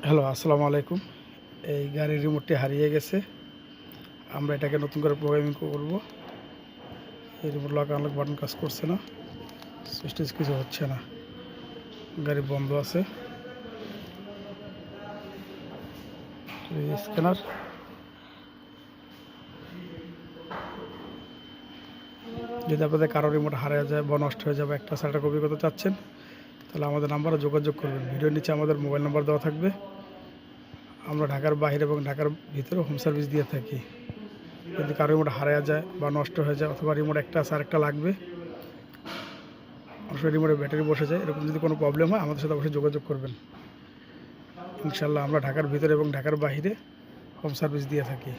Hello, আসসালামু আলাইকুম। এই গাড়ির রিমোটটি হারিয়ে গেছে। আমরা এটাকে নতুন করে প্রোগ্রামিং করব। এই রিমোট লক আনলক বাটন কাজ করছে না, সুইচ কিছু হচ্ছে না, গাড়ি বন্ধ আছে। স্ক্যানার যদি আপনাদের কারো রিমোট হারিয়ে যায় বা নষ্ট হয়ে যাবে, একটা সাইডে কপি করতে চাচ্ছেন, তাহলে আমাদের নাম্বারে যোগাযোগ করবেন। ভিডিওর নিচে আমাদের মোবাইল নাম্বার দেওয়া থাকবে। আমরা ঢাকার বাইরে এবং ঢাকার ভিতরে হোম সার্ভিস দিয়ে থাকি। যদি কারো রিমোট হারিয়ে যায় বা নষ্ট হয়ে যায়, অথবা রিমোট একটা আছে আরেকটা লাগবে, অবশ্যই রিমোটের ব্যাটারি বসে যায়, এরকম যদি কোনো প্রবলেম হয় আমাদের সাথে অবশ্যই যোগাযোগ করবেন। ইনশাল্লাহ আমরা ঢাকার ভিতরে এবং ঢাকার বাইরে হোম সার্ভিস দিয়ে থাকি।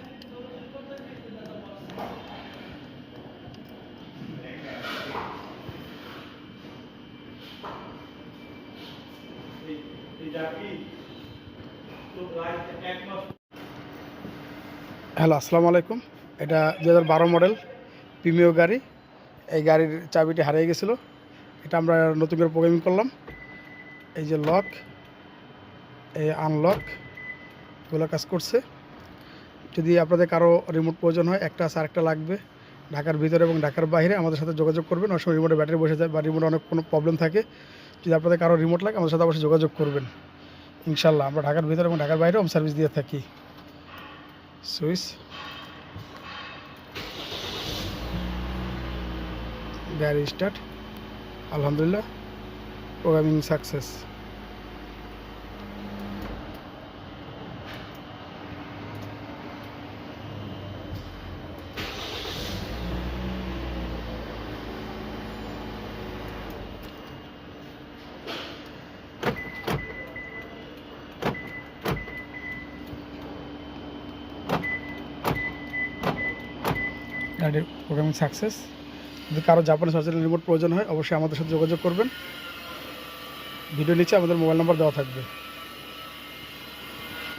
হ্যালো, আসসালামু আলাইকুম। এটা 2012 মডেল প্রিমিয় গাড়ি। এই গাড়ির চাবিটি হারিয়ে গেছিলো, এটা আমরা নতুন করে প্রোগ্রামিং করলাম। এই যে লক, এই আনলক, এগুলো কাজ করছে। যদি আপনাদের কারো রিমোট প্রয়োজন হয়, একটা আছে আরেকটা লাগবে, ঢাকার ভিতরে এবং ঢাকার বাইরে আমাদের সাথে যোগাযোগ করবেন। অনেক সময় রিমোটে ব্যাটারি বসে যায় বা রিমোটে অনেক কোনো প্রবলেম থাকে। যদি আপনাদের কারো রিমোট লাগে আমাদের সাথে অবশ্যই যোগাযোগ করবেন। ইনশাল্লাহ আমরা ঢাকার ভিতরে এবং ঢাকার বাইরে হোম সার্ভিস দিয়ে থাকি। সুইচ, গাড়ি স্টার্ট, আলহামদুলিল্লাহ, প্রোগ্রামিং সাকসেস। গাড়ির প্রোগ্রামিং সাকসেস। যদি কারো জাপানিজ অরিজিনাল রিমোট প্রয়োজন হয় অবশ্যই আমাদের সাথে যোগাযোগ করবেন। ভিডিও নিচে আমাদের মোবাইল নাম্বার দেওয়া থাকবে।